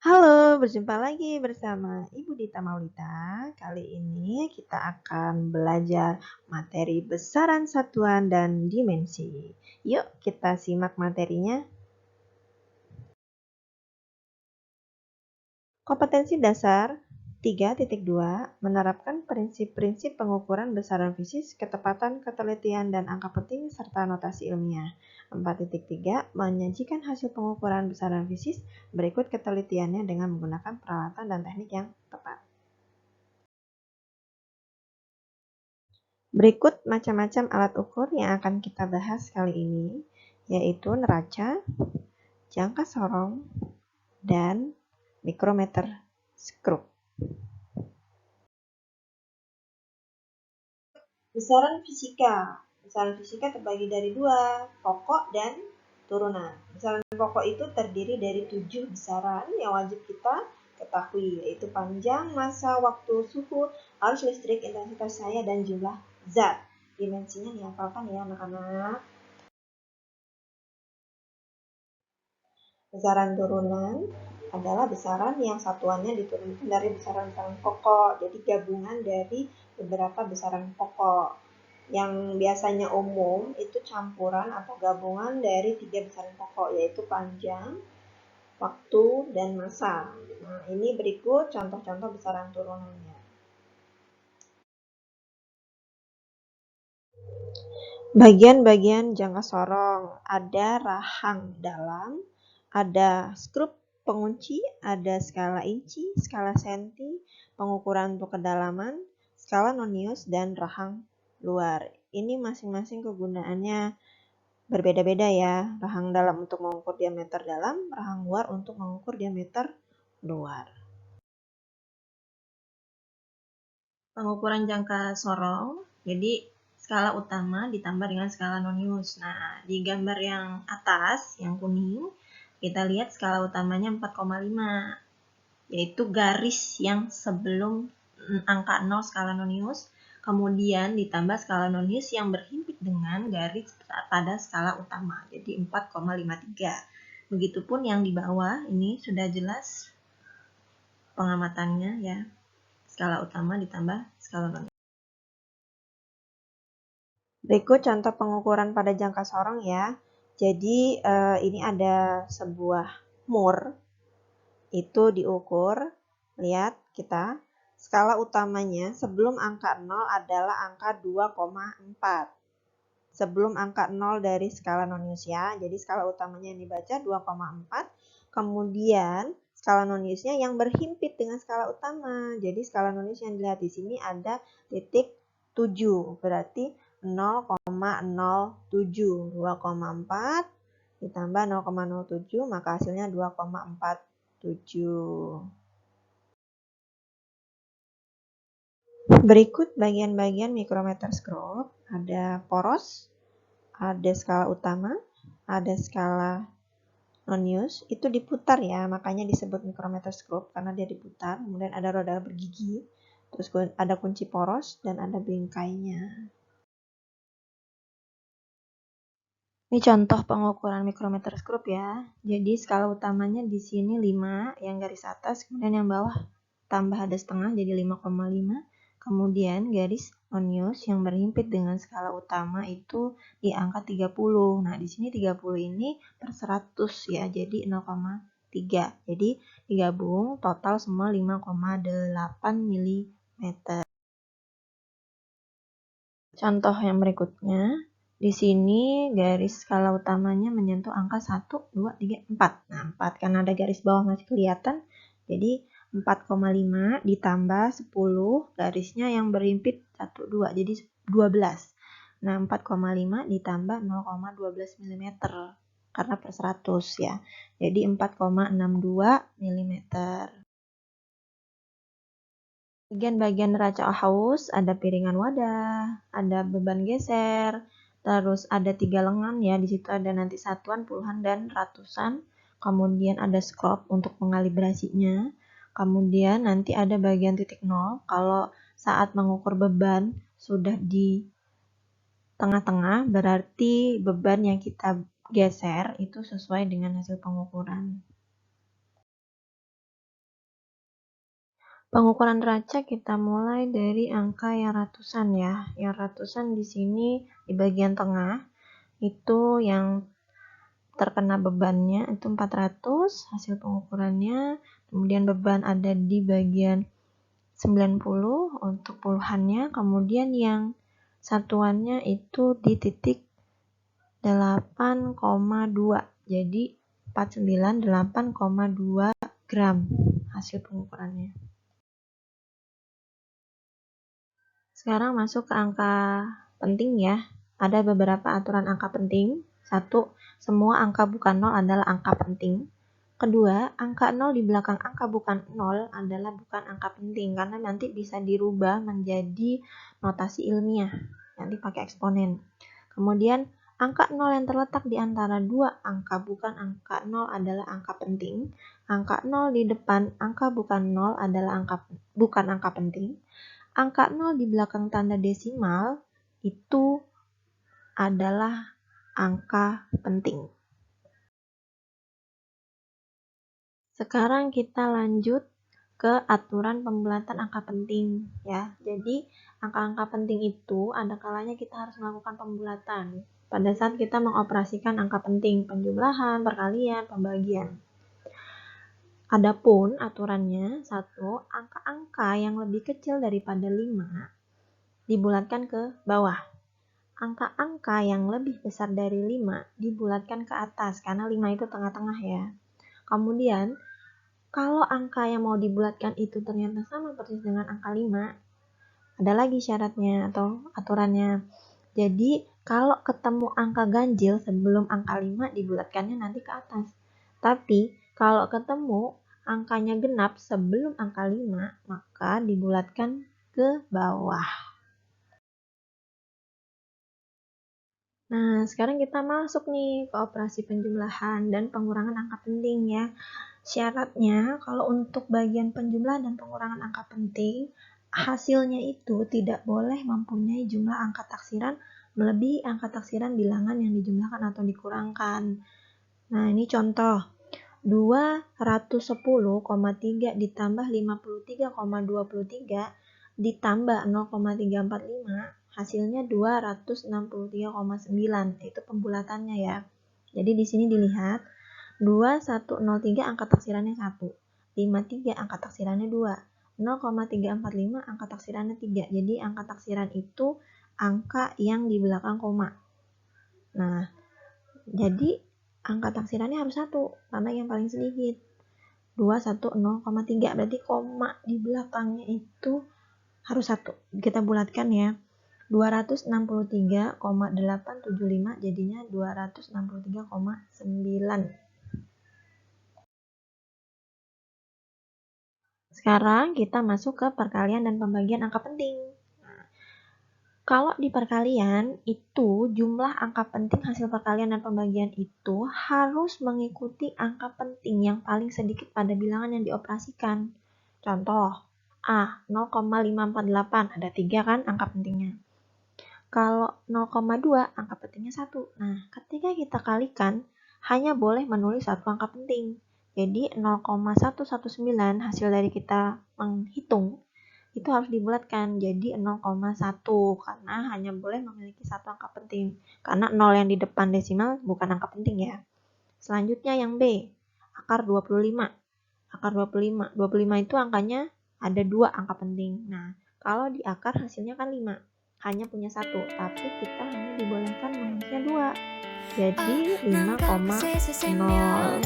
Halo, berjumpa lagi bersama Ibu Dita Maulita. Kali ini kita akan belajar materi besaran satuan dan dimensi. Yuk kita simak materinya. Kompetensi dasar 3.2 menerapkan prinsip-prinsip pengukuran besaran fisis, ketepatan, ketelitian, dan angka penting serta notasi ilmiah. 4.3 menyajikan hasil pengukuran besaran fisis, berikut ketelitiannya dengan menggunakan peralatan dan teknik yang tepat. Berikut macam-macam alat ukur yang akan kita bahas kali ini, yaitu neraca, jangka sorong, dan mikrometer skrup. Besaran fisika. Besaran fisika terbagi dari dua, pokok dan turunan. Besaran pokok itu terdiri dari 7 besaran yang wajib kita ketahui, yaitu panjang, masa, waktu, suhu, arus listrik, intensitas cahaya, dan jumlah zat. Dimensinya dihafalkan ya anak-anak. Besaran turunan adalah besaran yang satuannya diturunkan dari besaran-besaran pokok, jadi gabungan dari beberapa besaran pokok. Yang biasanya umum itu campuran atau gabungan dari 3 besaran pokok, yaitu panjang, waktu, dan massa. Nah, ini berikut contoh-contoh besaran turunannya. Bagian-bagian jangka sorong, ada rahang dalam, ada skrup pengunci, ada skala inci, skala senti, pengukuran untuk kedalaman, skala nonius, dan rahang luar. Ini masing-masing kegunaannya berbeda-beda ya. Rahang dalam untuk mengukur diameter dalam, rahang luar untuk mengukur diameter luar. Pengukuran jangka sorong, jadi skala utama ditambah dengan skala nonius. Nah, di gambar yang atas, yang kuning, kita lihat skala utamanya 4,5, yaitu garis yang sebelum angka 0 skala nonius, kemudian ditambah skala nonius yang berhimpit dengan garis pada skala utama, jadi 4,53. Begitupun yang di bawah, ini sudah jelas pengamatannya ya, skala utama ditambah skala nonius. Berikut contoh pengukuran pada jangka sorong ya. Jadi ini ada sebuah mur, itu diukur, lihat kita, skala utamanya sebelum angka 0 adalah angka 2,4. Sebelum angka 0 dari skala nonius ya, jadi skala utamanya yang dibaca 2,4, kemudian skala noniusnya yang berhimpit dengan skala utama. Jadi skala nonius yang dilihat di sini ada titik 7, berarti 0,07, 2,4 ditambah 0,07 maka hasilnya 2,47. Berikut bagian-bagian mikrometer skrup, ada poros, ada skala utama, ada skala nonius, itu diputar ya, makanya disebut mikrometer skrup karena dia diputar, kemudian ada roda bergigi, terus ada kunci poros dan ada bingkainya. Ini contoh pengukuran mikrometer skrup ya. Jadi skala utamanya di sini 5 yang garis atas, kemudian yang bawah tambah ada setengah jadi 5,5. Kemudian garis nonius yang berhimpit dengan skala utama itu di angka 30. Nah, di sini 30 ini per 100 ya, jadi 0,3. Jadi digabung total semua 5,8 mm. Contoh yang berikutnya. Di sini garis skala utamanya menyentuh angka 1, 2, 3, 4. Nah, 4 karena ada garis bawah masih kelihatan. Jadi 4,5 ditambah 10, garisnya yang berhimpit 1, 2, jadi 12. Nah, 4,5 ditambah 0,12 mm karena per 100 ya. Jadi 4,62 mm. Bagian-bagian neraca haus, ada piringan wadah, ada beban geser, terus ada 3 lengan ya, di situ ada nanti satuan, puluhan, dan ratusan. Kemudian ada skrup untuk pengalibrasinya. Kemudian nanti ada bagian titik nol, kalau saat mengukur beban sudah di tengah-tengah, berarti beban yang kita geser itu sesuai dengan hasil pengukuran. Pengukuran derajat kita mulai dari angka yang ratusan ya. Yang ratusan di sini di bagian tengah itu yang terkena bebannya itu 400 hasil pengukurannya. Kemudian beban ada di bagian 90 untuk puluhannya. Kemudian yang satuannya itu di titik 8,2. Jadi 498,2 gram hasil pengukurannya. Sekarang masuk ke angka penting ya. Ada beberapa aturan angka penting. 1. Semua angka bukan 0 adalah angka penting. Kedua, angka 0 di belakang angka bukan 0 adalah bukan angka penting karena nanti bisa dirubah menjadi notasi ilmiah. Nanti pakai eksponen. Kemudian, angka 0 yang terletak di antara dua angka bukan angka 0 adalah angka penting. Angka 0 di depan angka bukan 0 adalah bukan angka penting. Angka 0 di belakang tanda desimal itu adalah angka penting. Sekarang kita lanjut ke aturan pembulatan angka penting ya. Jadi angka-angka penting itu ada kalanya kita harus melakukan pembulatan pada saat kita mengoperasikan angka penting, penjumlahan, perkalian, pembagian. Adapun aturannya, 1. Angka-angka yang lebih kecil daripada 5 dibulatkan ke bawah. Angka-angka yang lebih besar dari 5 dibulatkan ke atas, karena 5 itu tengah-tengah ya. Kemudian, kalau angka yang mau dibulatkan itu ternyata sama persis dengan angka 5, ada lagi syaratnya atau aturannya. Jadi, kalau ketemu angka ganjil sebelum angka 5 dibulatkannya nanti ke atas. Tapi, kalau ketemu angkanya genap sebelum angka 5, maka dibulatkan ke bawah. Nah, sekarang kita masuk nih ke operasi penjumlahan dan pengurangan angka penting ya. Syaratnya, kalau untuk bagian penjumlahan dan pengurangan angka penting, hasilnya itu tidak boleh mempunyai jumlah angka taksiran melebihi angka taksiran bilangan yang dijumlahkan atau dikurangkan. Nah, ini contoh. 210,3 ditambah 53,23 ditambah 0,345 hasilnya 263,9. Itu pembulatannya ya. Jadi di sini dilihat 2103 angka taksirannya 1, 53 angka taksirannya 2, 0,345 angka taksirannya 3. Jadi angka taksiran itu angka yang di belakang koma. Nah, jadi angka taksirannya harus 1 karena yang paling sedikit. 210,3 berarti koma di belakangnya itu harus 1. Kita bulatkan ya. 263,875 jadinya 263,9. Sekarang kita masuk ke perkalian dan pembagian angka penting. Kalau di perkalian itu jumlah angka penting hasil perkalian dan pembagian itu harus mengikuti angka penting yang paling sedikit pada bilangan yang dioperasikan. Contoh, A 0,548 ada 3 kan angka pentingnya. Kalau 0,2 angka pentingnya 1. Nah, ketika kita kalikan hanya boleh menulis satu angka penting. Jadi 0,119 hasil dari kita menghitung itu harus dibulatkan jadi 0,1 karena hanya boleh memiliki satu angka penting. Karena 0 yang di depan desimal bukan angka penting ya. Selanjutnya yang B, akar 25. Akar 25. 25 itu angkanya ada 2 angka penting. Nah, kalau di akar hasilnya kan 5. Hanya punya 1, tapi kita hanya dibolehkan menulisnya 2. Jadi 5,0.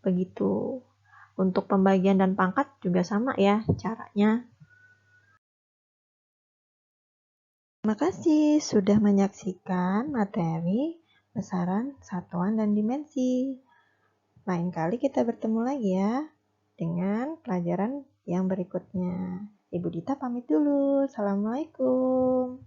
Begitu. Untuk pembagian dan pangkat juga sama ya caranya. Terima kasih sudah menyaksikan materi besaran, satuan, dan dimensi. Lain kali kita bertemu lagi ya dengan pelajaran yang berikutnya. Ibu Dita pamit dulu. Assalamualaikum.